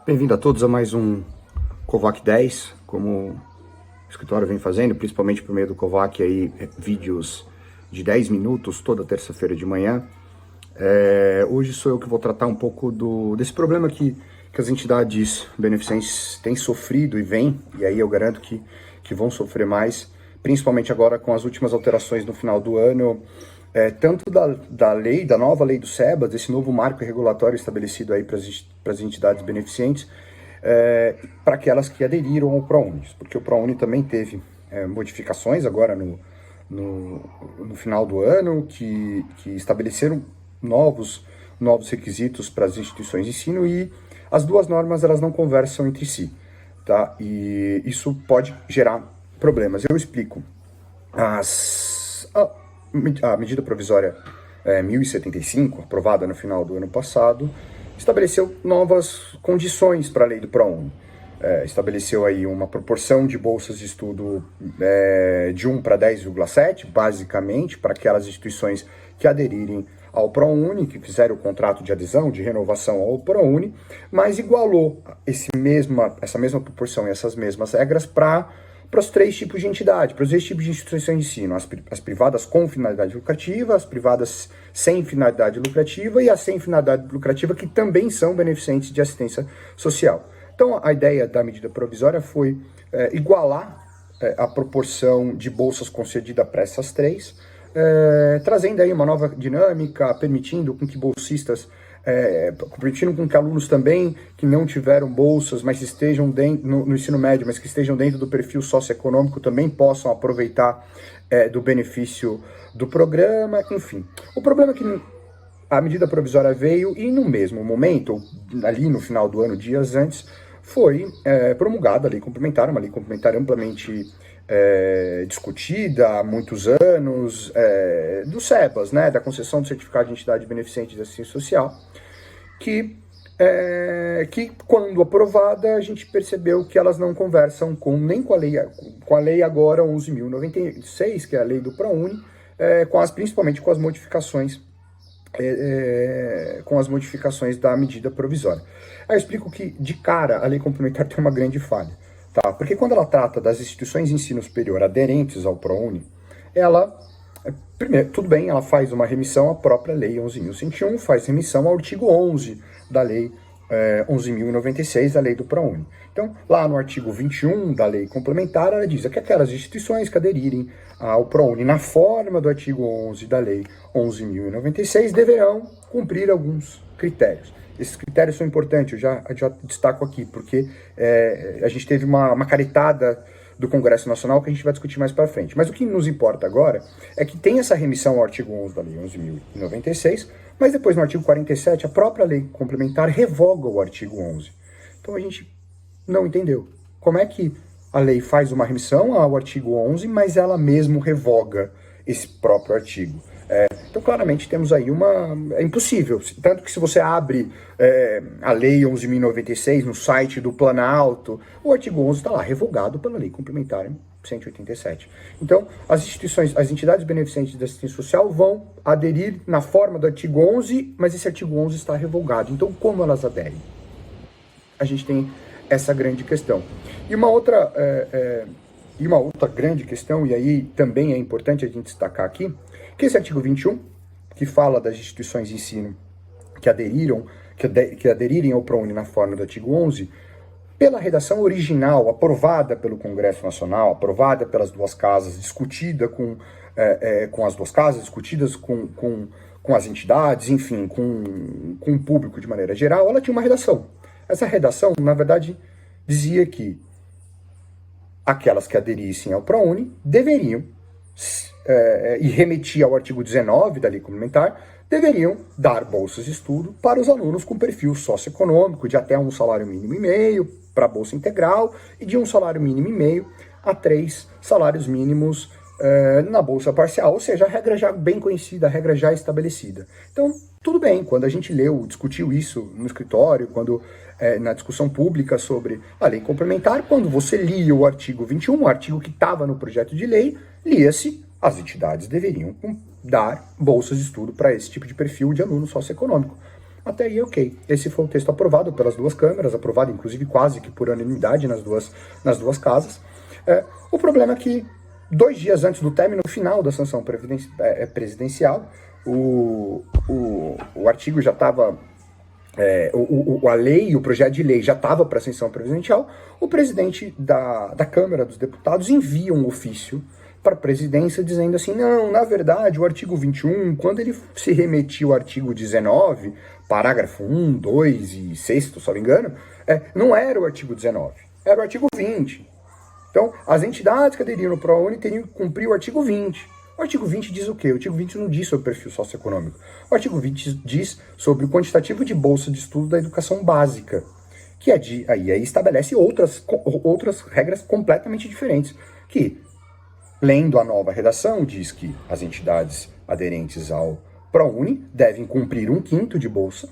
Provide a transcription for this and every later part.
Bem-vindo a todos a mais um Covac 10, como o escritório vem fazendo, principalmente por meio do Covac, aí, vídeos de 10 minutos toda terça-feira de manhã. Hoje sou eu que vou tratar um pouco desse problema que as entidades beneficentes têm sofrido e aí eu garanto que vão sofrer mais, principalmente agora com as últimas alterações no final do ano, tanto da nova lei do SEBAS, desse novo marco regulatório estabelecido aí para as entidades beneficentes, para aquelas que aderiram ao ProUni, porque o ProUni também teve modificações agora no final do ano, que estabeleceram novos requisitos para as instituições de ensino, e as duas normas elas não conversam entre si, tá? E isso pode gerar problemas. Eu explico. A medida provisória 1075, aprovada no final do ano passado, estabeleceu novas condições para a lei do ProUni. Estabeleceu aí uma proporção de bolsas de estudo de 1 para 10,7, basicamente, para aquelas instituições que aderirem ao ProUni, que fizeram o contrato de adesão, de renovação ao ProUni, mas igualou essa mesma proporção e essas mesmas regras para os três tipos de entidade, para os três tipos de instituições de ensino: as privadas com finalidade lucrativa, as privadas sem finalidade lucrativa e as sem finalidade lucrativa, que também são beneficentes de assistência social. Então, a ideia da medida provisória foi igualar a proporção de bolsas concedida para essas três, trazendo aí uma nova dinâmica, permitindo com que bolsistas, permitindo com que alunos também que não tiveram bolsas, mas estejam no ensino médio, mas que estejam dentro do perfil socioeconômico, também possam aproveitar do benefício do programa, enfim. O problema é que a medida provisória veio e no mesmo momento, ali no final do ano, dias antes, foi promulgada a lei complementar, uma lei complementar amplamente discutida há muitos anos, do SEBAS, né, da concessão do certificado de entidade beneficente de assistência social, que quando aprovada a gente percebeu que elas não conversam nem com a lei agora 11.096, que é a lei do ProUni, principalmente com as modificações da medida provisória. Aí eu explico que, de cara, a lei complementar tem uma grande falha, tá? Porque quando ela trata das instituições de ensino superior aderentes ao ProUni, primeiro, tudo bem, ela faz uma remissão à própria lei 11.101, faz remissão ao artigo 11 da lei 11.096, da lei do ProUni. Então, lá no artigo 21 da lei complementar, ela diz que aquelas instituições que aderirem ao ProUni na forma do artigo 11 da lei 11.096 deverão cumprir alguns critérios. Esses critérios são importantes, eu já destaco aqui, porque a gente teve uma caretada do Congresso Nacional que a gente vai discutir mais para frente. Mas o que nos importa agora é que tem essa remissão ao artigo 11 da lei 11.096, mas depois no artigo 47 a própria lei complementar revoga o artigo 11. Então a gente não entendeu como é que a lei faz uma remissão ao artigo 11, mas ela mesmo revoga esse próprio artigo. Então, claramente, temos aí é impossível. Tanto que se você abre a lei 11.096 no site do Planalto, o artigo 11 está lá, revogado pela lei complementar 187. Então, as entidades beneficentes da assistência social vão aderir na forma do artigo 11, mas esse artigo 11 está revogado. Então, como elas aderem? A gente tem essa grande questão. E uma outra grande questão, e aí também é importante a gente destacar aqui, que esse artigo 21, que fala das instituições de ensino que aderirem ao ProUni na forma do artigo 11, pela redação original, aprovada pelo Congresso Nacional, aprovada pelas duas casas, discutida com as duas casas, discutidas com as entidades, enfim, com o público de maneira geral, ela tinha uma redação. Essa redação, na verdade, dizia que aquelas que aderissem ao ProUni deveriam, e remetia ao artigo 19 da lei complementar, deveriam dar bolsas de estudo para os alunos com perfil socioeconômico de até um salário mínimo e meio para a bolsa integral e de um salário mínimo e meio a 3 salários mínimos na bolsa parcial, ou seja, a regra já bem conhecida, a regra já estabelecida. Então, tudo bem, quando a gente discutiu isso no escritório, quando na discussão pública sobre a lei complementar, quando você lia o artigo 21, o artigo que estava no projeto de lei, lia-se: as entidades deveriam dar bolsas de estudo para esse tipo de perfil de aluno socioeconômico. Até aí, ok. Esse foi o texto aprovado pelas duas câmaras, aprovado inclusive quase que por unanimidade nas duas casas. O problema é que 2 dias antes do término final da sanção presidencial, o artigo já estava, a lei, o projeto de lei já estava para a sanção presidencial. O presidente da Câmara dos Deputados envia um ofício para a presidência dizendo assim, não, na verdade, o artigo 21, quando ele se remetia ao artigo 19, parágrafo 1, 2 e 6, se não me engano, não era o artigo 19, era o artigo 20. Então, as entidades que aderiram ao ProUni teriam que cumprir o artigo 20. O artigo 20 diz o quê? O artigo 20 não diz sobre perfil socioeconômico. O artigo 20 diz sobre o quantitativo de bolsa de estudo da educação básica, que aí estabelece outras regras completamente diferentes, que, lendo a nova redação, diz que as entidades aderentes ao ProUni devem cumprir 1/5 de bolsa,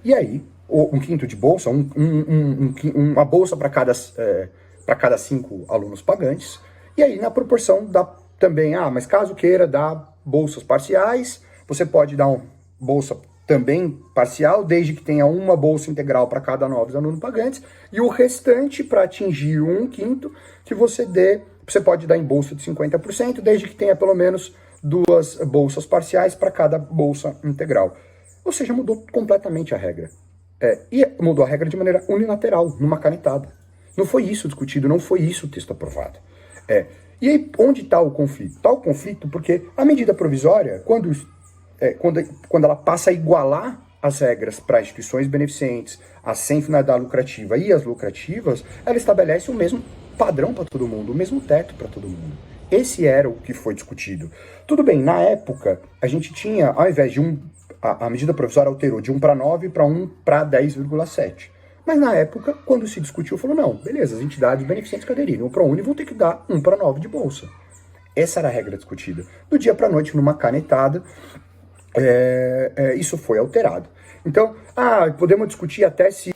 e aí, 1/5 de bolsa, uma bolsa para cada 5 alunos pagantes, e aí na proporção também, mas caso queira dar bolsas parciais, você pode dar uma bolsa também parcial, desde que tenha uma bolsa integral para cada 9 alunos pagantes, e o restante, para atingir 1/5, que você pode dar em bolsa de 50%, desde que tenha pelo menos 2 bolsas parciais para cada bolsa integral. Ou seja, mudou completamente a regra. E mudou a regra de maneira unilateral, numa canetada. Não foi isso discutido, não foi isso o texto aprovado. E aí, onde está o conflito? Está o conflito porque a medida provisória, quando ela passa a igualar as regras para instituições beneficentes, as sem finalidade lucrativa e as lucrativas, ela estabelece o mesmo padrão para todo mundo, o mesmo teto para todo mundo. Esse era o que foi discutido. Tudo bem, na época, a gente tinha, ao invés de a medida provisória alterou de 1 para 9 para 1 para 10,7. Mas na época, quando se discutiu, falou, não, beleza, as entidades beneficentes que aderiram ao ProUni vão ter que dar 1 para 9 de bolsa. Essa era a regra discutida. Do dia para a noite, numa canetada, isso foi alterado. Então, podemos discutir até se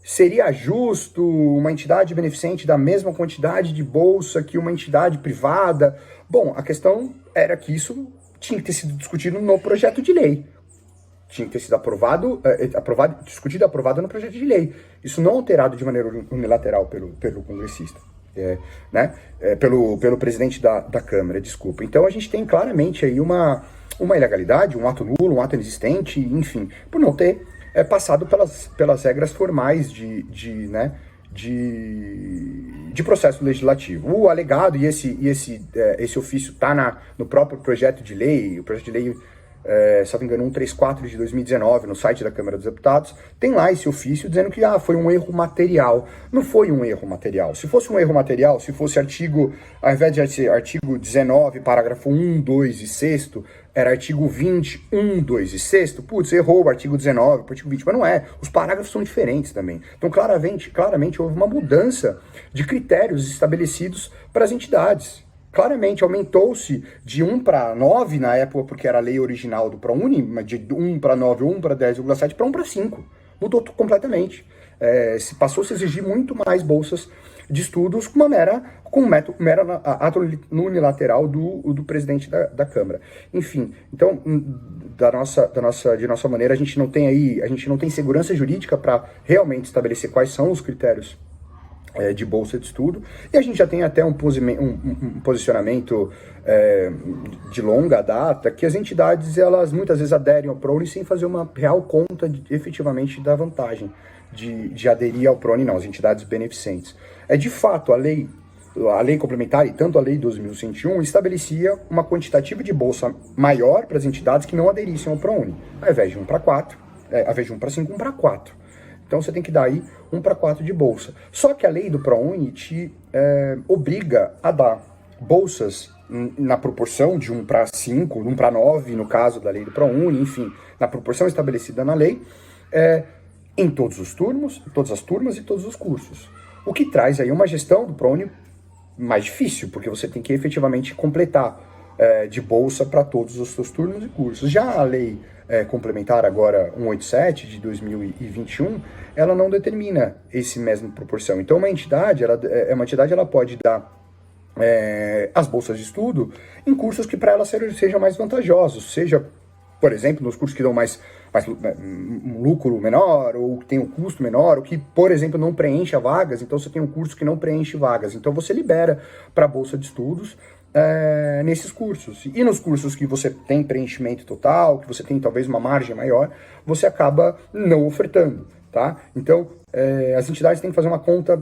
seria justo uma entidade beneficente dar a mesma quantidade de bolsa que uma entidade privada. Bom, a questão era que isso tinha que ter sido discutido no projeto de lei. Tinha que ter sido discutido e aprovado no projeto de lei. Isso não alterado de maneira unilateral pelo congressista, pelo presidente da Câmara, desculpa. Então a gente tem claramente aí uma ilegalidade, um ato nulo, um ato inexistente, enfim, por não ter passado pelas regras formais de processo legislativo. O alegado e esse ofício está no próprio projeto de lei, o projeto de lei, se não me engano, 134 de 2019, no site da Câmara dos Deputados, tem lá esse ofício dizendo que foi um erro material. Não foi um erro material. Se fosse um erro material, se fosse ao invés de ser artigo 19, parágrafo 1, 2 e 6º, era artigo 20, 1, 2 e 6º, putz, errou o artigo 19, o artigo 20, mas não é. Os parágrafos são diferentes também. Então, claramente houve uma mudança de critérios estabelecidos para as entidades. Claramente aumentou-se de 1 para 9 na época, porque era a lei original do ProUni, de 1 para 9, 1 para 10,7 para 1 para 5. Mudou completamente. Passou a se exigir muito mais bolsas de estudos com um mero ato unilateral do presidente da Câmara. Enfim, então, de nossa maneira, a gente não tem segurança jurídica para realmente estabelecer quais são os critérios de bolsa de estudo, e a gente já tem até um posicionamento de longa data, que as entidades, elas muitas vezes aderem ao ProUni sem fazer uma real conta efetivamente da vantagem de aderir ao ProUni, não, as entidades beneficentes. De fato, a lei complementar, e tanto a lei 12.101, estabelecia uma quantitativa de bolsa maior para as entidades que não aderissem ao ProUni, ao invés de 1 para 4, ao invés de 1 para 5, 1 para 4. Então você tem que dar aí 1 para 4 de bolsa. Só que a lei do ProUni te obriga a dar bolsas na proporção de 1 para 5, 1 para 9, no caso da lei do ProUni, enfim, na proporção estabelecida na lei, em todas as turmas e todos os cursos. O que traz aí uma gestão do ProUni mais difícil, porque você tem que efetivamente completar de bolsa para todos os seus turnos e cursos. Já a lei complementar agora 187 de 2021, ela não determina esse mesmo proporção. Então uma entidade ela pode dar as bolsas de estudo em cursos que para ela sejam mais vantajosos, seja por exemplo, nos cursos que dão mais um lucro menor, ou que tem um custo menor, ou que, por exemplo, não preencha vagas, então você tem um curso que não preenche vagas, então você libera para a bolsa de estudos nesses cursos. E nos cursos que você tem preenchimento total, que você tem talvez uma margem maior, você acaba não ofertando, tá? Então, as entidades têm que fazer uma conta.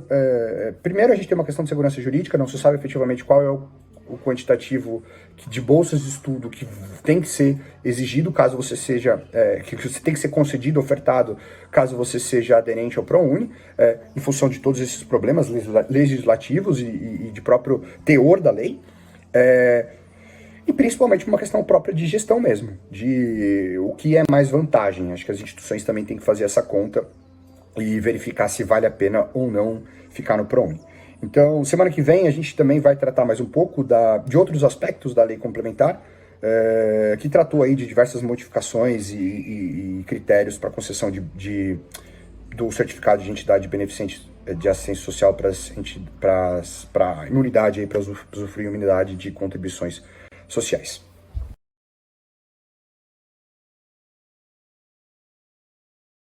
Primeiro, a gente tem uma questão de segurança jurídica, não se sabe efetivamente qual é o quantitativo de bolsas de estudo que tem que ser exigido caso você seja, que você tem que ser concedido, ofertado, caso você seja aderente ao ProUni, em função de todos esses problemas legislativos e de próprio teor da lei, e principalmente uma questão própria de gestão mesmo, de o que é mais vantagem. Acho que as instituições também têm que fazer essa conta e verificar se vale a pena ou não ficar no ProUni. Então, semana que vem a gente também vai tratar mais um pouco de outros aspectos da lei complementar, que tratou aí de diversas modificações e critérios para concessão do certificado de entidade beneficente de assistência social para imunidade, para usufruir imunidade de contribuições sociais.